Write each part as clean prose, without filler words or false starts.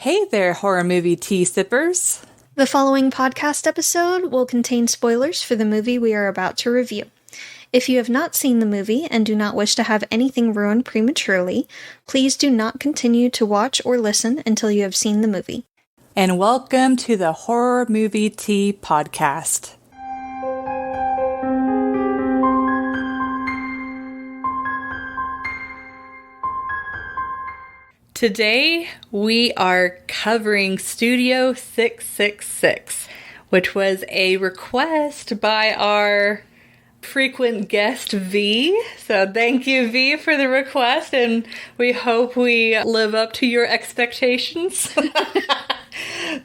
Hey there, horror movie tea sippers. The following podcast episode will contain spoilers for the movie we are about to review. If you have not seen the movie and do not wish to have anything ruined prematurely, please do not continue to watch or listen until you have seen the movie. And welcome to the Horror Movie Tea Podcast. Today, we are covering Studio 666, which was a request by our frequent guest, V. So thank you, V, for the request, and we hope we live up to your expectations.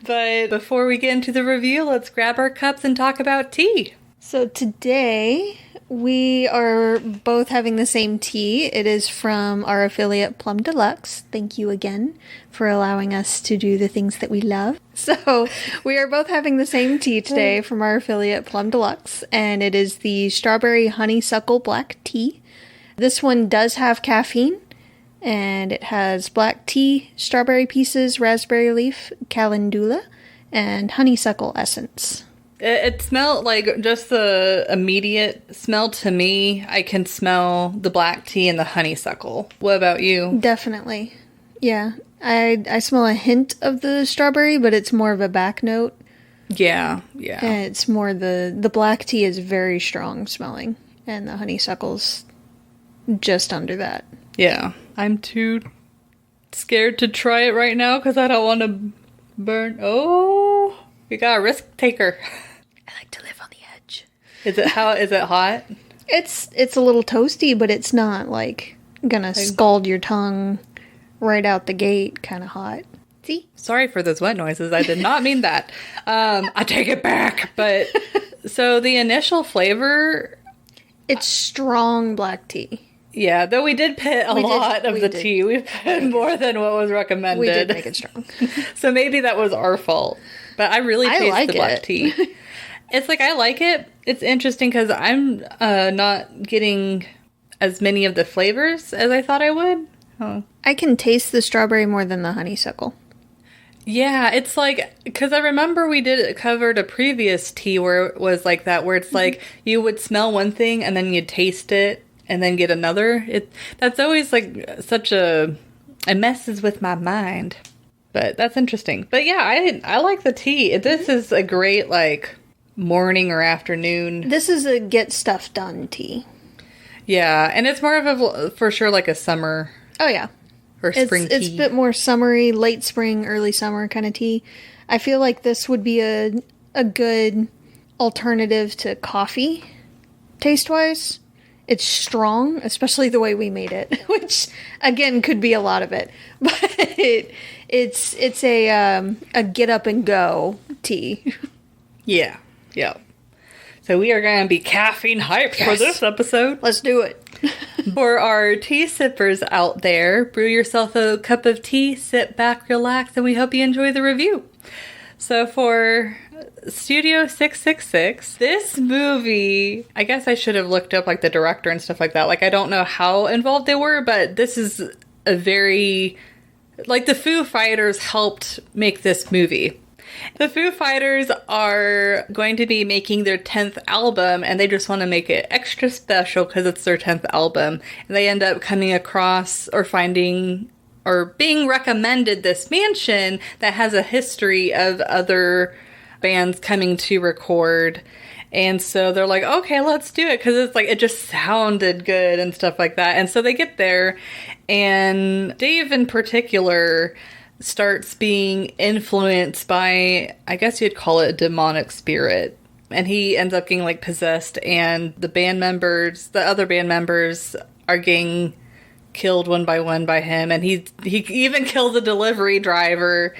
But before we get into the review, let's grab our cups and talk about tea. So today, we are both having the same tea. It is from our affiliate Plum Deluxe. Thank you again for allowing us to do the things that we love. So we are both having the same tea today from our affiliate Plum Deluxe, and it is the Strawberry Honeysuckle Black Tea. This one does have caffeine, and it has black tea, strawberry pieces, raspberry leaf, calendula, and honeysuckle essence. It smelled like just the immediate smell to me. I can smell the black tea and the honeysuckle. What about you? Definitely. Yeah. I smell a hint of the strawberry, but it's more of a back note. Yeah. And it's more the black tea is very strong smelling, and the honeysuckle's just under that. Yeah. I'm too scared to try it right now because I don't want to burn. Oh, we got a risk taker. I like to live on the edge. Is it hot? It's a little toasty, but it's not like gonna scald your tongue right out the gate kind of hot. See? Sorry for those wet noises. I did not mean that. I take it back. But so the initial flavor, it's strong black tea. Yeah, though we did pit a lot of the tea. We pit more than what was recommended. We did make it strong. So maybe that was our fault. But I really taste like the black tea. It's like, I like it. It's interesting because I'm not getting as many of the flavors as I thought I would. Oh. I can taste the strawberry more than the honeysuckle. Yeah, it's like, because I remember we covered a previous tea where it was like that, where it's like you would smell one thing and then you'd taste it and then get another. That's always like it messes with my mind. But that's interesting. But yeah, I like the tea. This is a great like morning or afternoon. This is a get stuff done tea. Yeah, and it's more of for sure like a summer. Oh yeah. Or spring tea. It's a bit more summery, late spring, early summer kind of tea. I feel like this would be a good alternative to coffee, taste-wise. It's strong, especially the way we made it, which, again, could be a lot of it. But it's a get-up-and-go tea. Yeah. So we are going to be caffeine hyped for this episode. Let's do it. For our tea sippers out there, brew yourself a cup of tea, sit back, relax, and we hope you enjoy the review. So for Studio 666, this movie, I guess I should have looked up like the director and stuff like that. Like, I don't know how involved they were, but this is a very, like, the Foo Fighters helped make this movie. The Foo Fighters are going to be making their 10th album, and they just want to make it extra special because it's their 10th album. And they end up coming across or finding or being recommended this mansion that has a history of other bands coming to record. And so they're like, okay, let's do it, because it's like, it just sounded good and stuff like that. And so they get there, and Dave in particular starts being influenced by, I guess you'd call it a demonic spirit. And he ends up getting like possessed, and the other band members are getting killed one by one by him. And he even kills a delivery driver.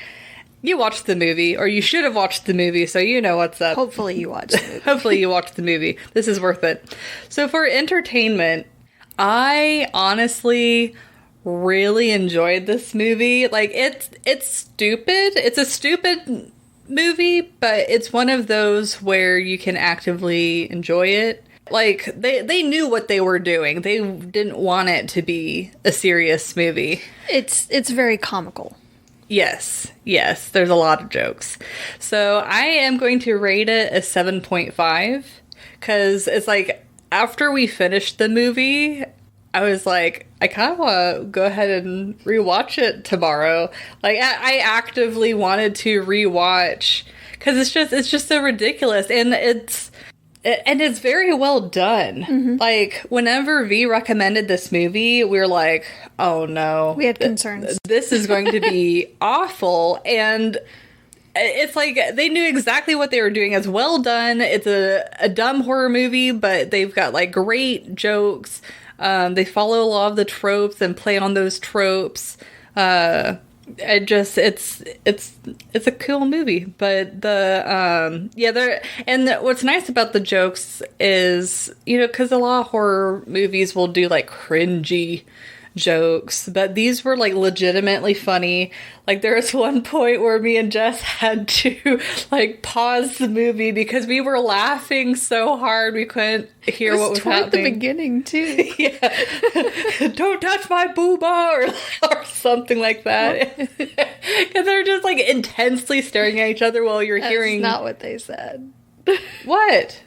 You watched the movie, or you should have watched the movie, so you know what's up. Hopefully you watched the movie. Hopefully you watched the movie. This is worth it. So for entertainment, I honestly really enjoyed this movie. Like, it's stupid. It's a stupid movie, but it's one of those where you can actively enjoy it. Like, they knew what they were doing. They didn't want it to be a serious movie. It's very comical. Yes, there's a lot of jokes. So I am going to rate it a 7.5 because it's like after we finished the movie, I was like, I kind of want to go ahead and rewatch it tomorrow. Like I actively wanted to rewatch because it's just so ridiculous, and it's very well done. Mm-hmm. Like, whenever V recommended this movie, we were like, oh no. We had concerns. This is going to be awful. And it's like, they knew exactly what they were doing. It's well done. It's a dumb horror movie, but they've got, like, great jokes. They follow a lot of the tropes and play on those tropes. It's a cool movie, but what's nice about the jokes is, because a lot of horror movies will do like cringy jokes, but these were like legitimately funny. Like there was one point where me and Jess had to like pause the movie because we were laughing so hard we couldn't hear what was happening. At the beginning too. Yeah. Don't touch my booba or something like that. Because they're just like intensely staring at each other while you're hearing. That's not what they said. What?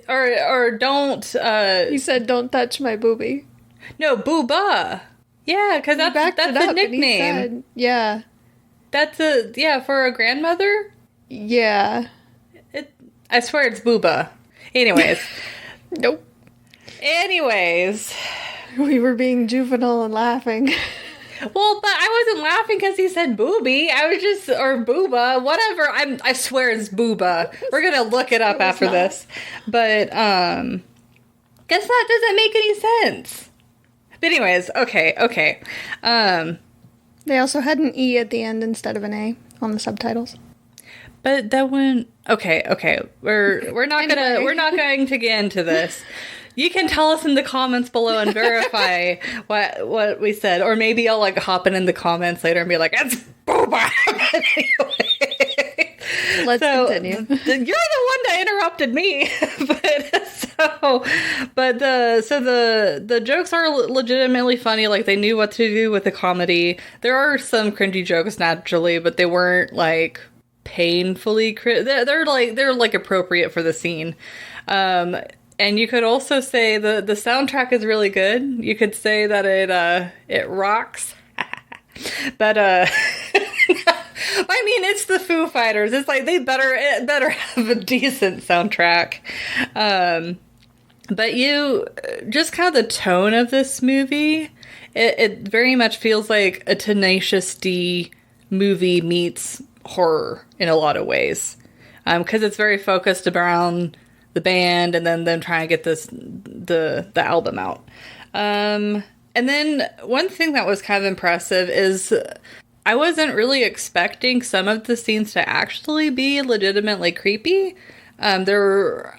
Or don't. You said don't touch my boobie. No, booba. Yeah, because that's the nickname. Said, yeah. That's for a grandmother? Yeah. I swear it's booba. Anyways. Nope. Anyways. We were being juvenile and laughing. Well, but I wasn't laughing because he said booby. I was just, or booba, whatever. I swear it's booba. We're going to look it up after this. But, guess that doesn't make any sense. But anyways, okay. They also had an E at the end instead of an A on the subtitles. But that one, okay. We're not Anyway. we're not going to get into this. You can tell us in the comments below and verify what we said, or maybe I'll like hop in the comments later and be like, "It's booba." Anyway. Let's continue. You're the one that interrupted me, but the jokes are legitimately funny. Like they knew what to do with the comedy. There are some cringy jokes naturally, but they weren't like painfully they're like appropriate for the scene. And you could also say the soundtrack is really good. You could say that it rocks. But I mean, it's the Foo Fighters. It's like it better have a decent soundtrack. But just kind of the tone of this movie, it very much feels like a Tenacious D movie meets horror in a lot of ways. Because it's very focused around the band and then them trying to get the album out. And then one thing that was kind of impressive is I wasn't really expecting some of the scenes to actually be legitimately creepy. There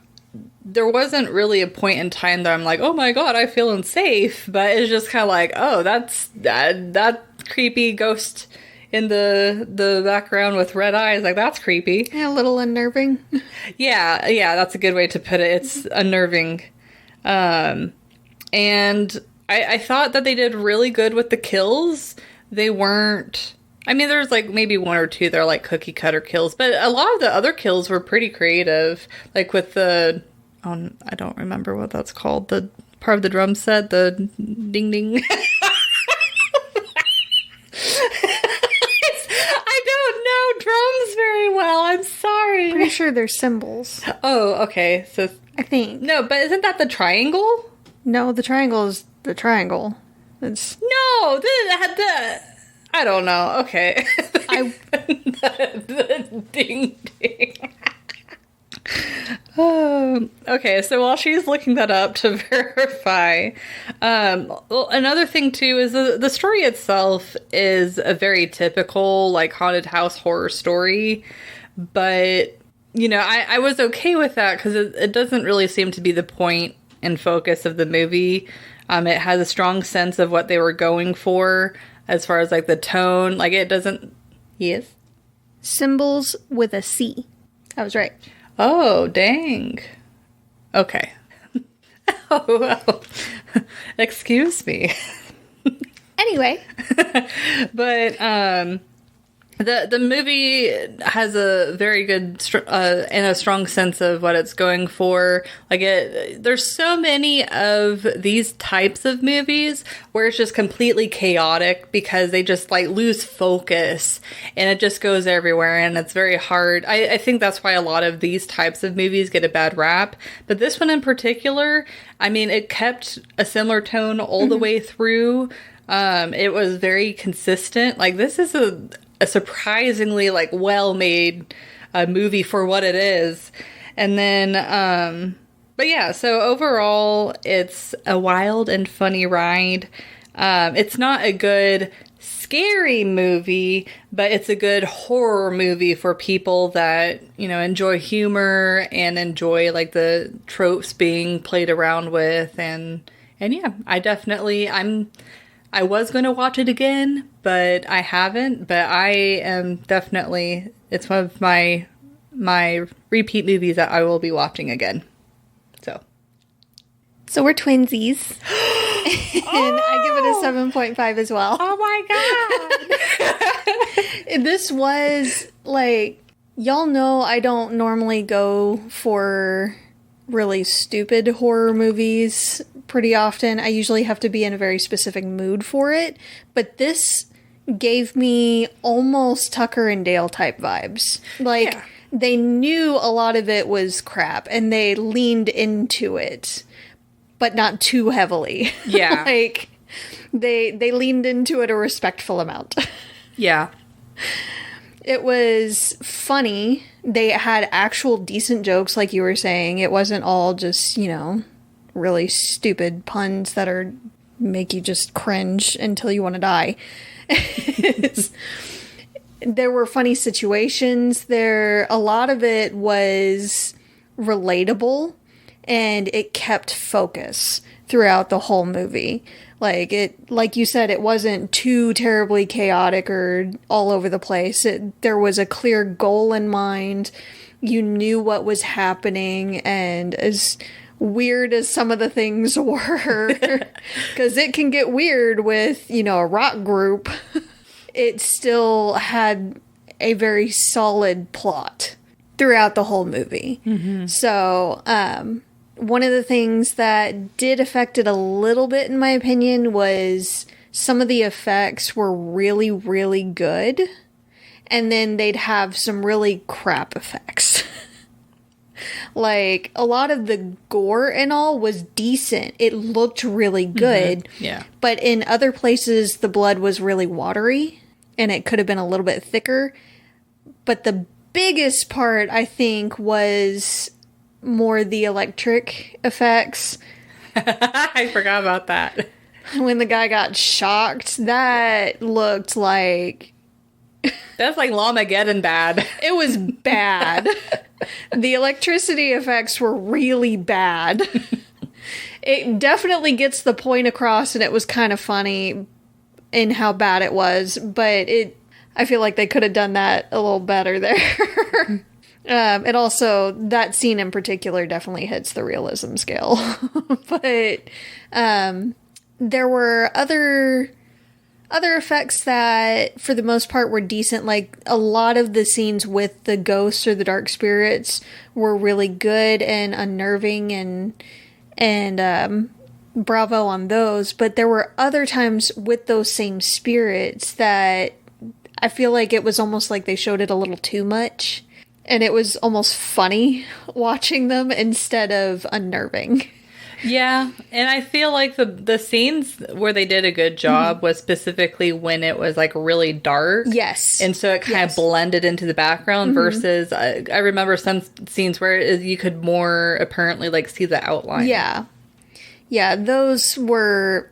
wasn't really a point in time that I'm like, oh my god, I feel unsafe. But it's just kind of like, oh, that's that creepy ghost in the background with red eyes. Like, that's creepy. Yeah, a little unnerving. Yeah, that's a good way to put it. It's unnerving. And I thought that they did really good with the kills. They weren't... I mean, there's like maybe one or two that are like cookie cutter kills, but a lot of the other kills were pretty creative. Like with the... I don't remember what that's called. The part of the drum set, the ding ding. I don't know drums very well. I'm sorry. Pretty sure they're cymbals. Oh, okay. So I think. No, but isn't that the triangle? No, the triangle is the triangle. It's no. I don't know. Okay. The ding ding. Okay, so while she's looking that up to verify, another thing too is the story itself is a very typical like haunted house horror story, but I was okay with that because it doesn't really seem to be the point and focus of the movie. It has a strong sense of what they were going for as far as like the tone. Like it doesn't. Yes. Symbols with a C. I was right. Oh, dang. Okay. Oh, well. Excuse me. Anyway. But the movie has a very good and a strong sense of what it's going for. Like there's so many of these types of movies where it's just completely chaotic because they just like lose focus and it just goes everywhere and it's very hard. I think that's why a lot of these types of movies get a bad rap. But this one in particular, I mean, it kept a similar tone all the way through. It was very consistent. Like this is a surprisingly like well-made movie for what it is. And then but yeah, so overall it's a wild and funny ride. It's not a good scary movie, but it's a good horror movie for people that, you know, enjoy humor and enjoy like the tropes being played around with. And yeah, I was going to watch it again, but I haven't. But I am definitely, it's one of my repeat movies that I will be watching again. So we're twinsies. And I give it a 7.5 as well. Oh my God. This was like, y'all know I don't normally go for really stupid horror movies pretty often. I usually have to be in a very specific mood for it. But this gave me almost Tucker and Dale type vibes. Like, yeah. They knew a lot of it was crap and they leaned into it, but not too heavily. Yeah. Like, they leaned into it a respectful amount. Yeah. It was funny. They had actual decent jokes, like you were saying. It wasn't all just, you know, really stupid puns that make you just cringe until you want to die. There were funny situations. A lot of it was relatable, and it kept focus throughout the whole movie. Like you said, it wasn't too terribly chaotic or all over the place. There was a clear goal in mind. You knew what was happening, and as weird as some of the things were, because it can get weird with, you know, a rock group, it still had a very solid plot throughout the whole movie. Mm-hmm. So, one of the things that did affect it a little bit, in my opinion, was some of the effects were really, really good. And then they'd have some really crap effects. Like, a lot of the gore and all was decent. It looked really good. Mm-hmm. Yeah. But in other places, the blood was really watery. And it could have been a little bit thicker. But the biggest part, I think, was more the electric effects. I forgot about that. When the guy got shocked, that looked like... That's like Lawmageddon bad. It was bad. The electricity effects were really bad. It definitely gets the point across, and it was kind of funny in how bad it was, but I feel like they could have done that a little better there. And also, that scene in particular definitely hits the realism scale. But there were other effects that, for the most part, were decent. Like, a lot of the scenes with the ghosts or the dark spirits were really good and unnerving, and bravo on those. But there were other times with those same spirits that I feel like it was almost like they showed it a little too much. And it was almost funny watching them instead of unnerving. Yeah, and I feel like the scenes where they did a good job was specifically when it was like really dark. Yes. And so it kind of blended into the background versus I remember some scenes where you could more apparently like see the outline. Yeah. Yeah, those were,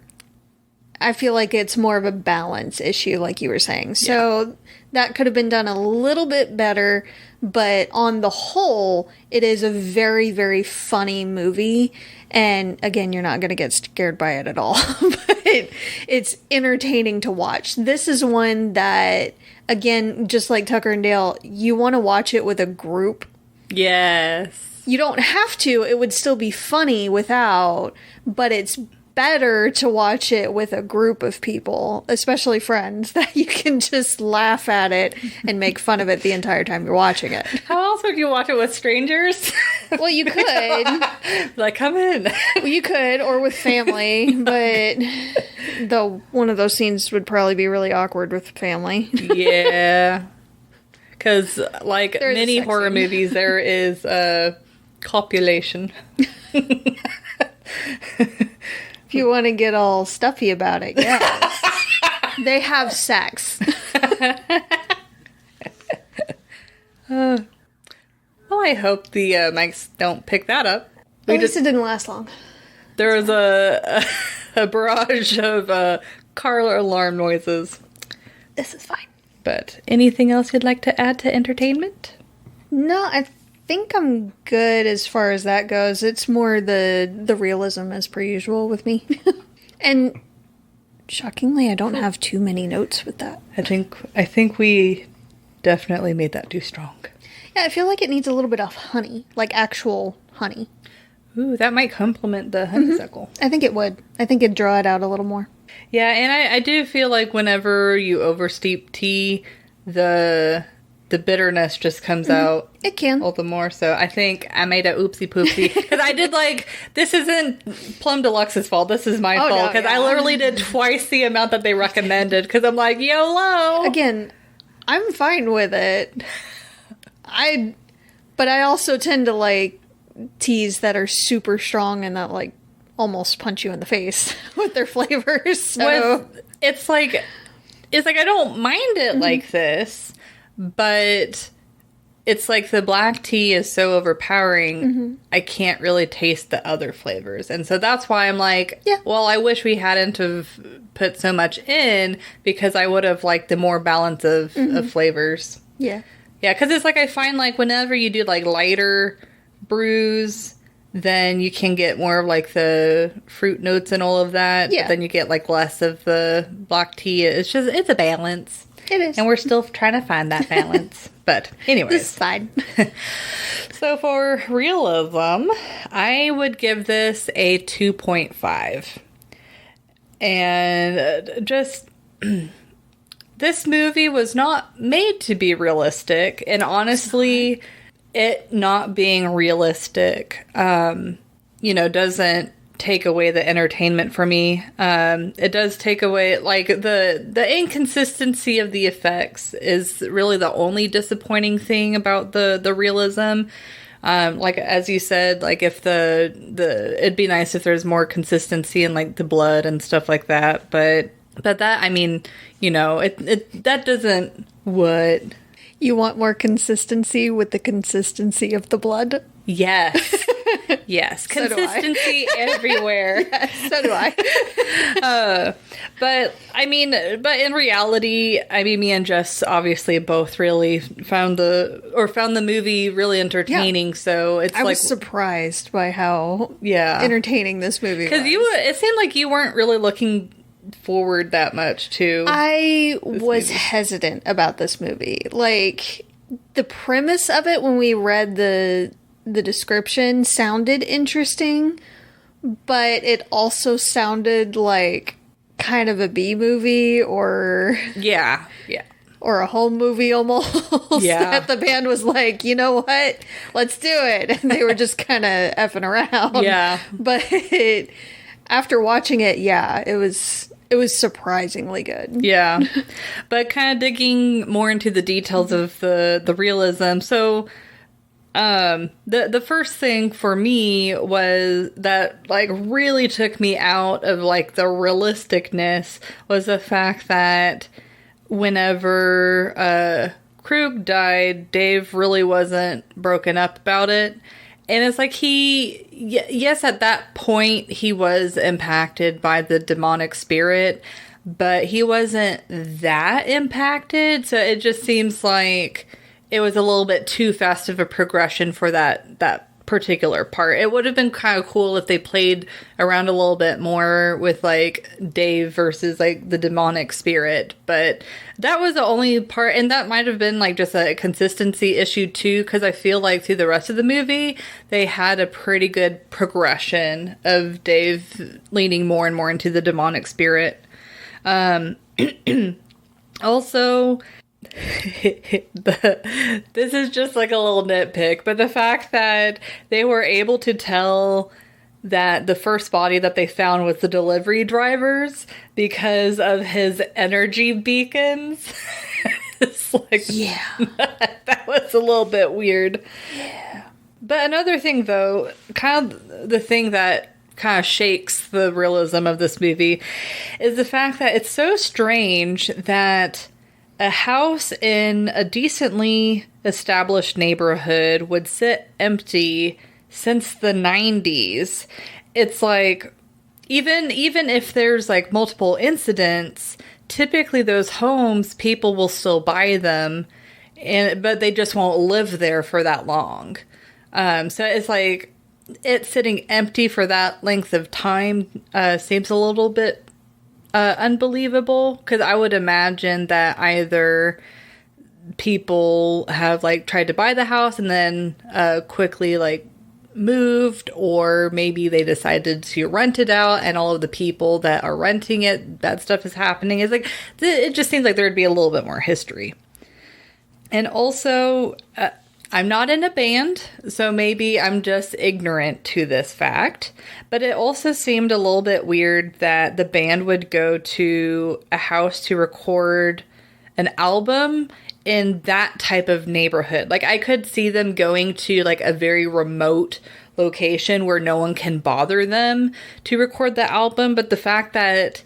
I feel like it's more of a balance issue, like you were saying. So that could have been done a little bit better, but on the whole, it is a very, very funny movie. And again, you're not going to get scared by it at all, but it's entertaining to watch. This is one that, again, just like Tucker and Dale, you want to watch it with a group. Yes. You don't have to. It would still be funny without, but it's better to watch it with a group of people, especially friends, that you can just laugh at it and make fun of it the entire time you're watching it. How else would you watch it with strangers? Well, you could. Like, come in. Well, you could, or with family, but though one of those scenes would probably be really awkward with family. Yeah. Because, like There is a many sex horror scene. movies, there is copulation. If you want to get all stuffy about it, yes. They have sex. Well, I hope the mics don't pick that up. At least it didn't last long. There was a barrage of car alarm noises. This is fine. But anything else you'd like to add to entertainment? No, I think I'm good as far as that goes. It's more the realism as per usual with me. And shockingly, I don't have too many notes with that. I think we definitely made that too strong. Yeah, I feel like it needs a little bit of honey, like actual honey. Ooh, that might complement the honeysuckle. I think it would. I think it'd draw it out a little more. Yeah, and I do feel like whenever you oversteep tea, the bitterness just comes out It can. all the more. So I think I made a oopsie poopsie. Because I did this isn't Plum Deluxe's fault. This is my Oh, fault. no, Because yeah. I literally did twice the amount that they recommended. Because I'm like, YOLO! Again, I'm fine with it. But I also tend to like teas that are super strong and that like almost punch you in the face with their flavors. So It's like I don't mind it like this, but it's like the black tea is so overpowering, I can't really taste the other flavors. And so that's why I'm like, Yeah. well, I wish we hadn't have put so much in, because I would have liked the more balance of flavors. yeah. Yeah, because it's like I find like whenever you do like lighter brews, then you can get more of like the fruit notes and all of that. Yeah. But then you get like less of the black tea. It's a balance. It is. And we're still trying to find that balance. But anyways. This side. So for realism, I would give this a 2.5. And just... This movie was not made to be realistic, and honestly, it not being realistic, doesn't take away the entertainment for me. It does take away, like, the inconsistency of the effects is really the only disappointing thing about the realism. Like, as you said, like, if it'd be nice if there's more consistency in, like, the blood and stuff like that, but that, I mean, that doesn't what... You want more consistency with the consistency of the blood? Yes. Yes. So do I. Consistency everywhere. So do I. But in reality, me and Jess obviously both really found the movie really entertaining. Yeah. So it's I like, was surprised by how entertaining this movie was. because it seemed like you weren't really looking forward that much to. I was movie. hesitant about this movie. Like, the premise of it when we read the description sounded interesting, but it also sounded like kind of a B movie or Yeah. a home movie almost. Yeah. That the band was like, you know what? Let's do it. And they were just kind of effing around. Yeah. But after watching it, it was surprisingly good. Yeah. But kind of digging more into the details of the realism. So the first thing for me was that like really took me out of like the realisticness was the fact that whenever Krug died, Dave really wasn't broken up about it. And it's like yes, at that point he was impacted by the demonic spirit, but he wasn't that impacted. So it just seems like it was a little bit too fast of a progression for that particular part. It would have been kind of cool if they played around a little bit more with like Dave versus like the demonic spirit, but that was the only part, and that might have been like just a consistency issue too, because I feel like through the rest of the movie they had a pretty good progression of Dave leaning more and more into the demonic spirit. Also, this is just like a little nitpick, but the fact that they were able to tell that the first body that they found was the delivery driver's because of his energy beacons. It's like, yeah, that was a little bit weird. yeah. But another thing, though, kind of the thing that kind of shakes the realism of this movie is the fact that it's so strange that a house in a decently established neighborhood would sit empty since the 90s. It's like, even if there's like multiple incidents, typically those homes, people will still buy them, but they just won't live there for that long. So it's like, it sitting empty for that length of time seems a little bit unbelievable, because I would imagine that either people have like tried to buy the house and then quickly like moved, or maybe they decided to rent it out and all of the people that are renting it, bad stuff is happening. It's like, it just seems like there'd be a little bit more history. And also, I'm not in a band, so maybe I'm just ignorant to this fact, but it also seemed a little bit weird that the band would go to a house to record an album in that type of neighborhood. Like, I could see them going to like a very remote location where no one can bother them to record the album, but the fact that,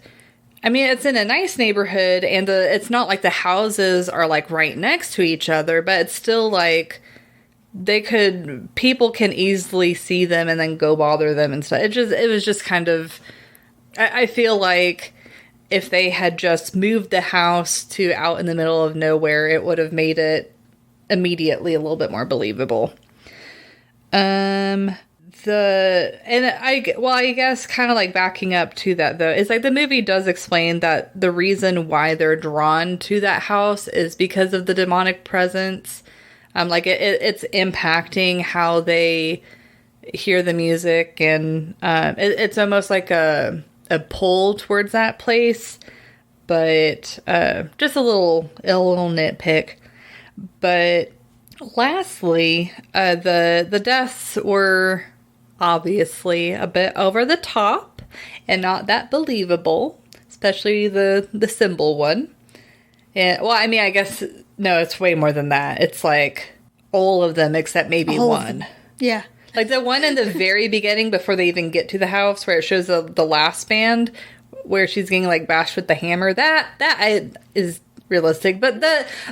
I mean, it's in a nice neighborhood and it's not like the houses are like right next to each other, but it's still like, people can easily see them and then go bother them and stuff. It was just kind of, I feel like if they had just moved the house to out in the middle of nowhere, it would have made it immediately a little bit more believable. I guess kind of like backing up to that though, it's like the movie does explain that the reason why they're drawn to that house is because of the demonic presence. Like it's impacting how they hear the music, and it's almost like a pull towards that place. But just a little nitpick. But lastly, the deaths were obviously a bit over the top and not that believable, especially the symbol one. And well, I mean, I guess. No, it's way more than that. It's like all of them except maybe one. Yeah. Like the one in the very beginning before they even get to the house where it shows the last band where she's getting like bashed with the hammer. That is realistic. But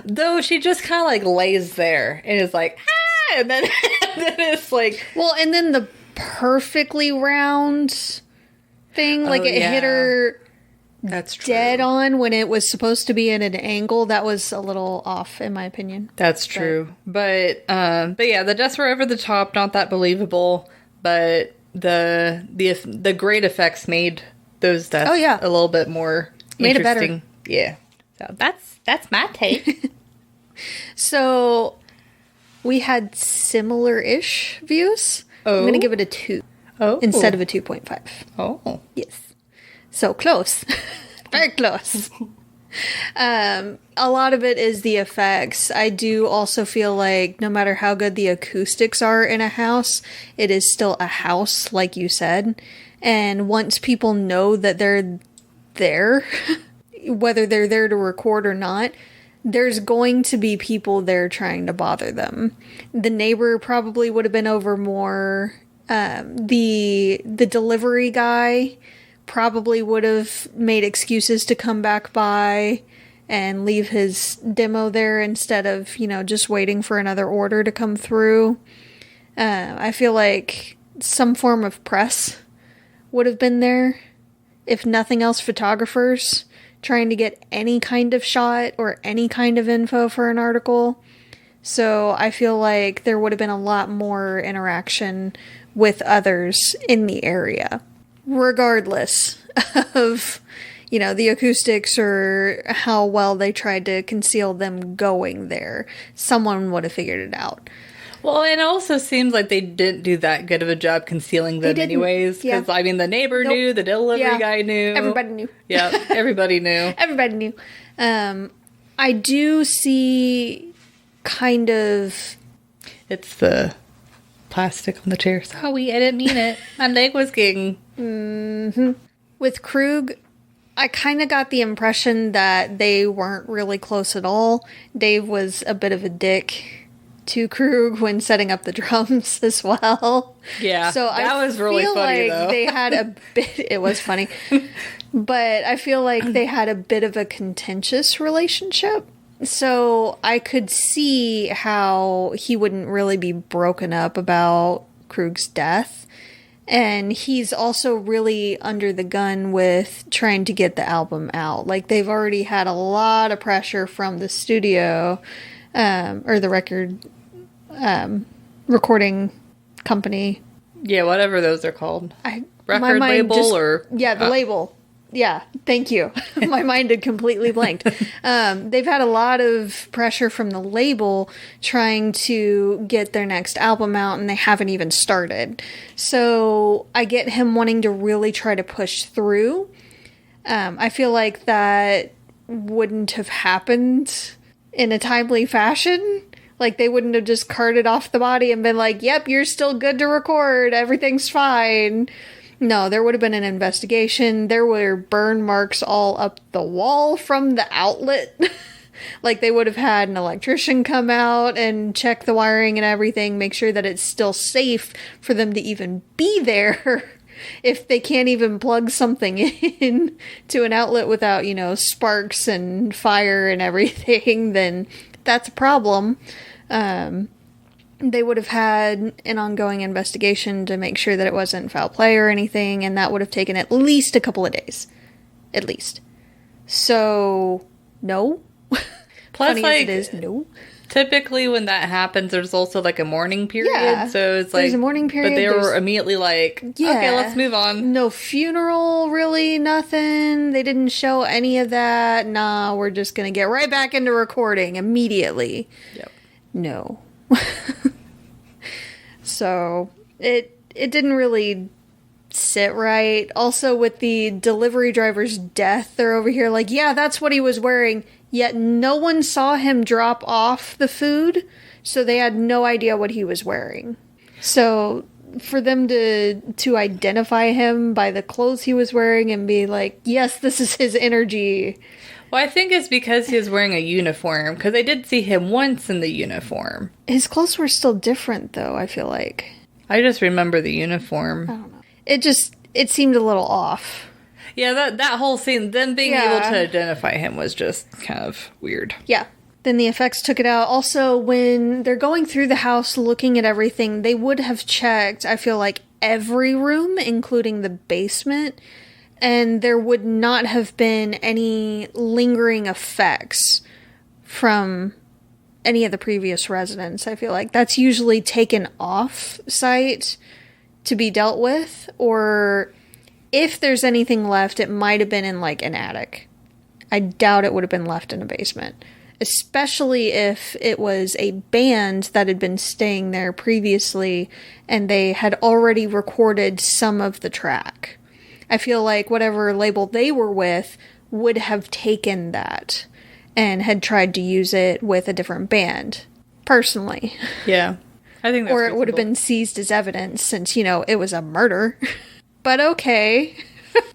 though she just kind of like lays there and is like, ah! And then, and then it's like... Well, and then the perfectly round thing, like it hit her... That's true. Dead on when it was supposed to be in an angle. That was a little off, in my opinion. That's true. But yeah, the deaths were over the top, not that believable. But the great effects made those deaths a little bit more made interesting. It better. Yeah. So that's my take. So we had similar-ish views. Oh. I'm going to give it a 2 instead of a 2.5. Oh. Yes. So close. Very close. A lot of it is the effects. I do also feel like no matter how good the acoustics are in a house, it is still a house, like you said. And once people know that they're there, whether they're there to record or not, there's going to be people there trying to bother them. The neighbor probably would have been over more. The delivery guy probably would have made excuses to come back by and leave his demo there instead of, just waiting for another order to come through. I feel like some form of press would have been there. If nothing else, photographers trying to get any kind of shot or any kind of info for an article. So I feel like there would have been a lot more interaction with others in the area, regardless of, the acoustics or how well they tried to conceal them going there. Someone would have figured it out. Well, and it also seems like they didn't do that good of a job concealing them anyways. Because, the neighbor knew, the delivery guy knew. Everybody knew. Yeah, everybody knew. Everybody knew. I do see kind of... It's the plastic on the chair. Sorry, I didn't mean it. My leg was getting... Mm-hmm. With Krug, I kind of got the impression that they weren't really close at all. Dave was a bit of a dick to Krug when setting up the drums as well. Yeah, so that was really funny, though. They had a bit... It was funny. But I feel like they had a bit of a contentious relationship. So I could see how he wouldn't really be broken up about Krug's death. And he's also really under the gun with trying to get the album out. Like, they've already had a lot of pressure from the studio, or the recording company. Yeah, whatever those are called. Record label or... Yeah, the label. Yeah, thank you. My mind had completely blanked. They've had a lot of pressure from the label trying to get their next album out, and they haven't even started. So I get him wanting to really try to push through. I feel like that wouldn't have happened in a timely fashion. Like, they wouldn't have just carted off the body and been like, yep, you're still good to record. Everything's fine. No, there would have been an investigation. There were burn marks all up the wall from the outlet. Like, they would have had an electrician come out and check the wiring and everything, make sure that it's still safe for them to even be there. If they can't even plug something in to an outlet without, sparks and fire and everything, then that's a problem. They would have had an ongoing investigation to make sure that it wasn't foul play or anything, and that would have taken at least a couple of days. At least. So, no. Plus, funny as it is, no. Typically when that happens, there's also a mourning period. Yeah, so it's there's a mourning period. But they were immediately okay, let's move on. No funeral, really, nothing. They didn't show any of that. Nah, we're just going to get right back into recording immediately. Yep. No. So it didn't really sit right. Also, with the delivery driver's death, they're over here yeah, that's what he was wearing. Yet no one saw him drop off the food, so they had no idea what he was wearing. So for them to identify him by the clothes he was wearing and be like, yes, this is his energy. Well, I think it's because he was wearing a uniform, because I did see him once in the uniform. His clothes were still different, though, I feel like. I just remember the uniform. I don't know. It seemed a little off. Yeah, that whole scene, them being able to identify him was just kind of weird. Yeah. Then the effects took it out. Also, when they're going through the house looking at everything, they would have checked, I feel like, every room, including the basement. And there would not have been any lingering effects from any of the previous residents. I feel like that's usually taken off site to be dealt with. Or if there's anything left, it might have been in an attic. I doubt it would have been left in a basement. Especially if it was a band that had been staying there previously and they had already recorded some of the track. I feel like whatever label they were with would have taken that and had tried to use it with a different band, personally. Yeah, I think that's or it would have been seized as evidence since, it was a murder. But okay.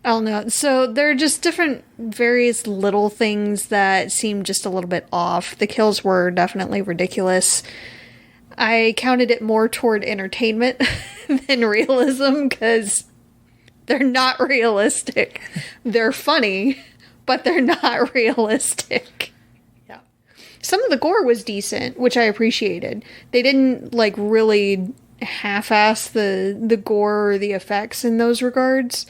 I don't know. So there are just different various little things that seem just a little bit off. The kills were definitely ridiculous. I counted it more toward entertainment than realism because they're not realistic. They're funny, but they're not realistic. Yeah. Some of the gore was decent, which I appreciated. They didn't, really half-ass the gore or the effects in those regards,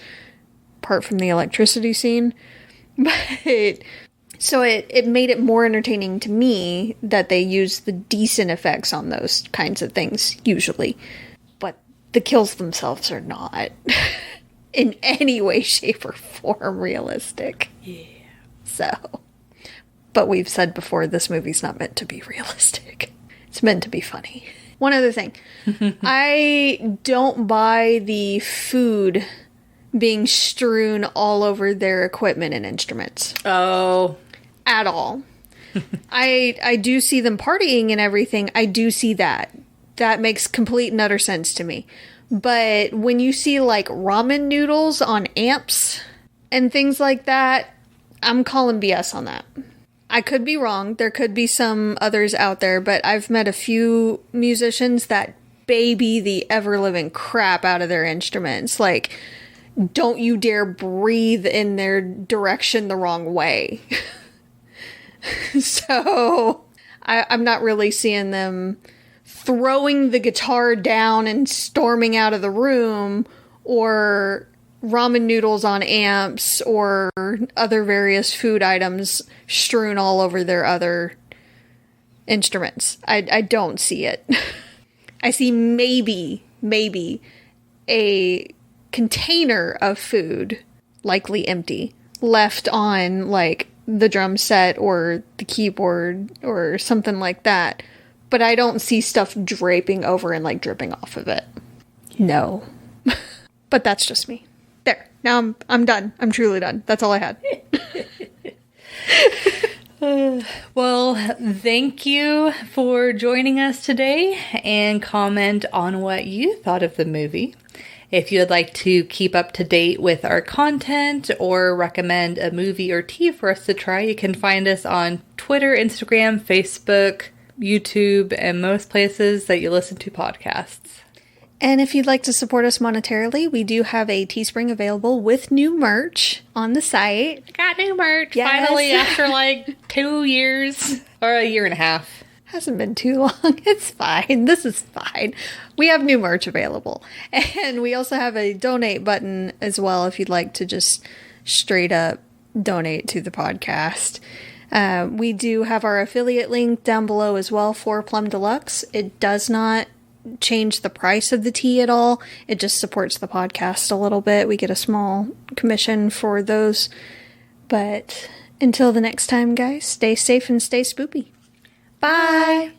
apart from the electricity scene. But So it made it more entertaining to me that they use the decent effects on those kinds of things, usually. But the kills themselves are not in any way, shape, or form realistic. Yeah. So, but we've said before, this movie's not meant to be realistic. It's meant to be funny. One other thing. I don't buy the food being strewn all over their equipment and instruments. Oh. At all. I do see them partying and everything. I do see that. That makes complete and utter sense to me. But when you see like ramen noodles on amps and things like that, I'm calling BS on that. I could be wrong. There could be some others out there, but I've met a few musicians that baby the ever-living crap out of their instruments. Like, don't you dare breathe in their direction the wrong way. So, I'm not really seeing them throwing the guitar down and storming out of the room, or ramen noodles on amps, or other various food items strewn all over their other instruments. I don't see it. I see maybe a container of food, likely empty, left on like the drum set or the keyboard or something like that. But I don't see stuff draping over and like dripping off of it. No. But that's just me. There. Now I'm done. I'm truly done. That's all I had. Well, thank you for joining us today, and comment on what you thought of the movie. If you would like to keep up to date with our content or recommend a movie or tea for us to try, you can find us on Twitter, Instagram, Facebook, YouTube, and most places that you listen to podcasts. And if you'd like to support us monetarily, we do have a Teespring available with new merch on the site. Got new merch, Yes. finally, after like 2 years, or a year and a half. Hasn't been too long. It's fine. This is fine. We have new merch available. And we also have a donate button as well if you'd like to just straight up donate to the podcast. We do have our affiliate link down below as well for Plum Deluxe. It does not change the price of the tea at all. It just supports the podcast a little bit. We get a small commission for those. But until the next time, guys, stay safe and stay spoopy. Bye!